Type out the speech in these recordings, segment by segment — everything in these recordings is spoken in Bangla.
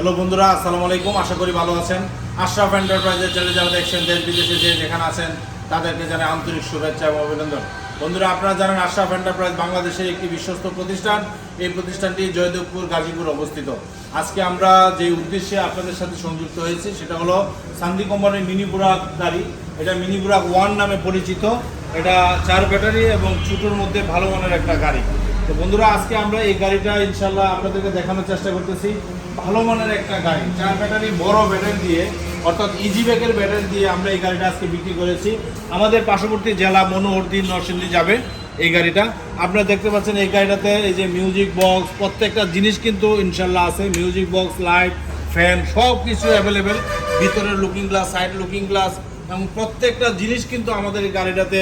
হ্যালো বন্ধুরা, আসসালামু আলাইকুম। আশা করি ভালো আছেন। আশরাফ এন্টারপ্রাইজের চ্যানেলে যারা দেখছেন দেশ বিদেশে যে যেখানে আছেন তাদেরকে জানাই আন্তরিক শুভেচ্ছা এবং অভিনন্দন। বন্ধুরা, আপনারা জানেন আশরাফ এন্টারপ্রাইজ বাংলাদেশের একটি বিশ্বস্ত প্রতিষ্ঠান। এই প্রতিষ্ঠানটি জয়দেবপুর গাজীপুর অবস্থিত। আজকে আমরা যে উদ্দেশ্যে আপনাদের সাথে সংযুক্ত হয়েছি সেটা হলো সান্দি কোম্পানির মিনি বুরাক গাড়ি। এটা মিনি বুরাক 1 নামে পরিচিত। এটা 4 ব্যাটারি এবং ছোটোর মধ্যে ভালো মানের একটা গাড়ি। তো বন্ধুরা, আজকে আমরা এই গাড়িটা ইনশাল্লাহ আপনাদেরকে দেখানোর চেষ্টা করতেছি। ভালো মানের একটা গাড়ি, 4 ব্যাটারি বড় ব্যাটারি দিয়ে, অর্থাৎ ইজি ব্যাগের ব্যাটারি দিয়ে আমরা এই গাড়িটা আজকে বিক্রি করেছি। আমাদের পার্শ্ববর্তী জেলা মনোহরদী, নরসিংদী যাবে এই গাড়িটা। আপনারা দেখতে পাচ্ছেন এই গাড়িটাতে এই যে মিউজিক বক্স, প্রত্যেকটা জিনিস কিন্তু ইনশাল্লাহ আছে। মিউজিক বক্স, লাইট, ফ্যান সব কিছু অ্যাভেলেবেল। ভিতরের looking glass, side looking glass এবং প্রত্যেকটা জিনিস কিন্তু আমাদের এই গাড়িটাতে,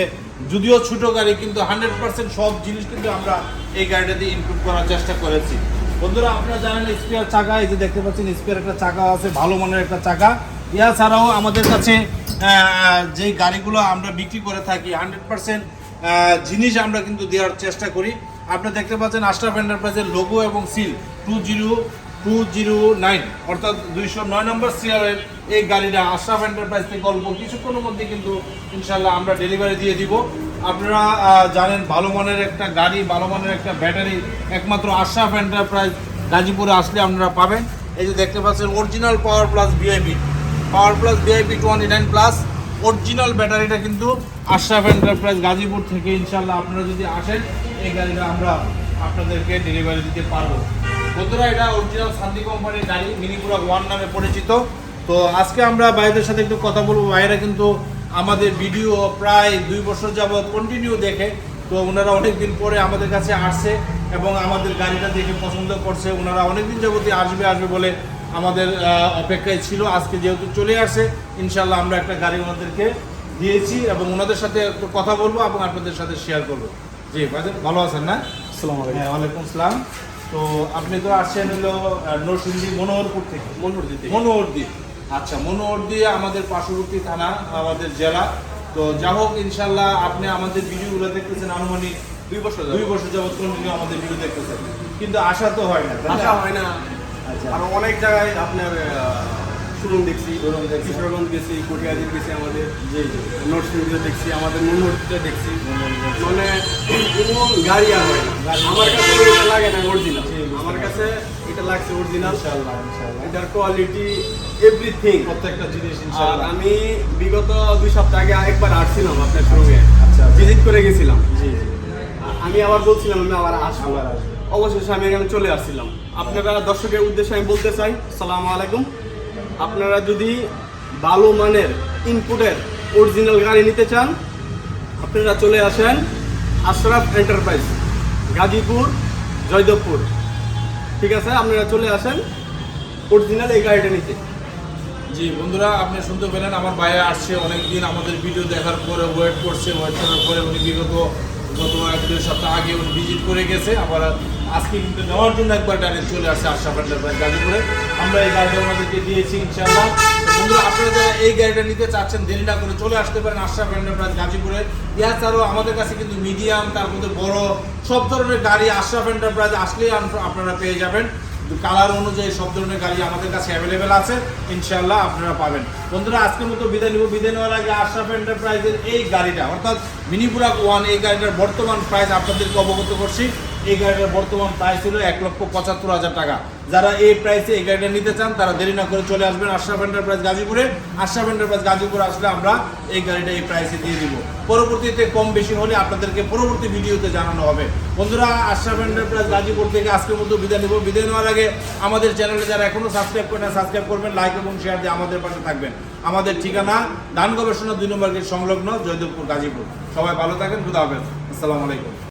যদিও ছোটো গাড়ি কিন্তু 100% সব জিনিস কিন্তু আমরা এই গাড়িটাতে ইনক্লুড করার চেষ্টা করেছি। বন্ধুরা, আপনারা জানেন স্পেয়ার চাকা, এই যে দেখতে পাচ্ছেন স্পেয়ার একটা চাকা আছে, ভালো মানের একটা চাকা। এছাড়াও আমাদের কাছে যে গাড়িগুলো আমরা বিক্রি করে থাকি 100% জিনিস আমরা কিন্তু দেওয়ার চেষ্টা করি। আপনারা দেখতে পাচ্ছেন আশরাফ এন্টারপ্রাইজের লোগো এবং সিল 20209 অর্থাৎ 209 নম্বর সিরিয়ালের এই গাড়িটা আশরাফ এন্টারপ্রাইজ থেকে অল্প কিছুক্ষণের মধ্যে কিন্তু ইনশাল্লাহ আমরা ডেলিভারি দিয়ে দিব। আপনারা জানেন ভালো মানের একটা গাড়ি, ভালো মানের একটা ব্যাটারি একমাত্র আশরাফ এন্টারপ্রাইজ গাজীপুরে আসলে আপনারা পাবেন। এই যে দেখতে পাচ্ছেন original power plus VIP 29 plus original ব্যাটারিটা কিন্তু আশরাফ এন্টারপ্রাইজ গাজীপুর থেকে ইনশাল্লাহ আপনারা যদি আসেন এই গাড়িটা আমরা আপনাদেরকে ডেলিভারি দিতে পারবো। বন্ধুরা, এটা অরিজিনাল সান্দি কোম্পানির গাড়ি, মিনি বুরাক 1 নামে পরিচিত। তো আজকে আমরা ভাইদের সাথে একটু কথা বলবো। ভাইরা কিন্তু আমাদের ভিডিও প্রায় 2 বছর যাবৎ কন্টিনিউ দেখে। তো ওনারা অনেকদিন পরে আমাদের কাছে আসছে এবং আমাদের গাড়িটা দেখে পছন্দ করছে। ওনারা অনেকদিন যাবতই আসবে বলে আমাদের অপেক্ষায় ছিল। আজকে যেহেতু চলে আসে, ইনশাল্লাহ আমরা একটা গাড়ি ওনাদেরকে দিয়েছি এবং ওনাদের সাথে একটু কথা বলবো এবং আপনাদের সাথে শেয়ার করবো। জি ভাইদের, ভালো আছেন না? আসসালামু আলাইকুম। হ্যাঁ, ওয়ালাইকুম আসসালাম। তো আপনি তো আসছেন হলো নরসিংদী মনোহরপুর থেকে। মনোহরদী, আচ্ছা। মনোহরদী আমাদের পার্শ্ববর্তী থানা, আমাদের জেলা। তো যা হোক, ইনশাল্লাহ আপনি আমাদের ভিডিওগুলো দেখতেছেন আনুমানিক 2 বছর যাবত কন্টিনিউ আমাদের ভিডিও দেখতেছেন, কিন্তু আসা তো হয় না। আসা হয় না। আচ্ছা, আর অনেক জায়গায় আপনার শোরুম দেখছি, শোরুম দেখছি। কিশোরগঞ্জ গেছি, কটিয়াদির গেছি, আমাদের জি জি, নরসিংদীতে দেখছি, আমাদের মনোহরদীতে দেখছি। মানে কোনো গাড়ি আর হয় না। আমার কাছে এটা লাগে না অরিজিনাল। আমার কাছে এটা লাগছে অরিজিনাল। ইনশাল্লাহ ইনশাল্লাহ এটার কোয়ালিটি, এভরিথিং, প্রত্যেকটা জিনিস আর ইনশাল্লাহ। আমি বিগত 2 সপ্তাহ আগে আরেকবার আসছিলাম আপনার শোরুমে, আচ্ছা, ভিজিট করে গেছিলাম। জি জি, আমি আবার বলছিলাম আমি আবার আসবো। আবার আসবো। অবশেষে আমি এখানে চলে আসছিলাম। আপনারা দর্শকের উদ্দেশ্যে আমি বলতে চাই, আসসালামু আলাইকুম। আপনারা যদি ভালো মানের ইনপুটের অরিজিনাল গাড়ি নিতে চান, আপনারা চলে আসেন আশরাফ এন্টারপ্রাইজ গাজীপুর, জয়দেবপুর। ঠিক আছে, আপনারা চলে আসেন অরিজিনাল এই গাড়িটা নিতে। জি বন্ধুরা, আপনি শুনতে পেলেন, আমার ভাইয়া আসছে অনেকদিন আমাদের ভিডিও দেখার পরে ওয়েট করার পরে উনি গত 1-2 সপ্তাহ আগে উনি ভিজিট করে গেছে। আবার আজকে কিন্তু নেওয়ার জন্য একবার গাড়ি চলে আসছে আশরাফ এন্টারপ্রাইজ গাজীপুরে। আমরা এই গাড়িটা আমাদেরকে দিয়েছি ইনশাল্লাহ। বন্ধুরা, আপনারা যারা এই গাড়িটা নিতে চাচ্ছেন দেরি না করে চলে আসতে পারেন আশরাফ এন্টারপ্রাইজ গাজীপুরে। এছাড়াও আমাদের কাছে কিন্তু মিডিয়াম, তার মধ্যে বড় সব ধরনের গাড়ি আশরাফ এন্টারপ্রাইজ আসলেই আপনারা পেয়ে যাবেন। কালার অনুযায়ী সব ধরনের গাড়ি আমাদের কাছে অ্যাভেলেবেল আছে, ইনশাল্লাহ আপনারা পাবেন। বন্ধুরা, আজকের মতো বিদায় নিব। বিদায় নেওয়ার আগে আশরাফ এন্টারপ্রাইজের এই গাড়িটা অর্থাৎ মিনি বুরাক 1, এই গাড়িটার বর্তমান প্রাইস আপনাদেরকে অবগত করছি। এই গাড়িটার বর্তমান প্রাইস হলো 1,75,000 টাকা। যারা এই প্রাইসে এই গাড়িটা নিতে চান তারা দেরি না করে চলে আসবেন আশরাফ এন্টারপ্রাইজ গাজীপুরে। আশরাফ এন্টারপ্রাইজ গাজীপুরে আসলে আমরা এই গাড়িটা এই প্রাইসে দিয়ে দিব। পরবর্তীতে কম বেশি হলে আপনাদেরকে পরবর্তী ভিডিওতে জানানো হবে। বন্ধুরা, আশরাফ এন্টারপ্রাইজ গাজীপুর থেকে আজকের মতো বিদায় নেব। বিদায় নেওয়ার আগে আমাদের চ্যানেলে যারা এখনো সাবস্ক্রাইব করেন সাবস্ক্রাইব করবেন, লাইক এবং শেয়ার দিয়ে আমাদের পাশে থাকবেন। আমাদের ঠিকানা ধান গবেষণা 2 নম্বর গেট সংলগ্ন, জয়দেবপুর, গাজীপুর। সবাই ভালো থাকেন, খুদা হাফেজ, আসসালামু আলাইকুম।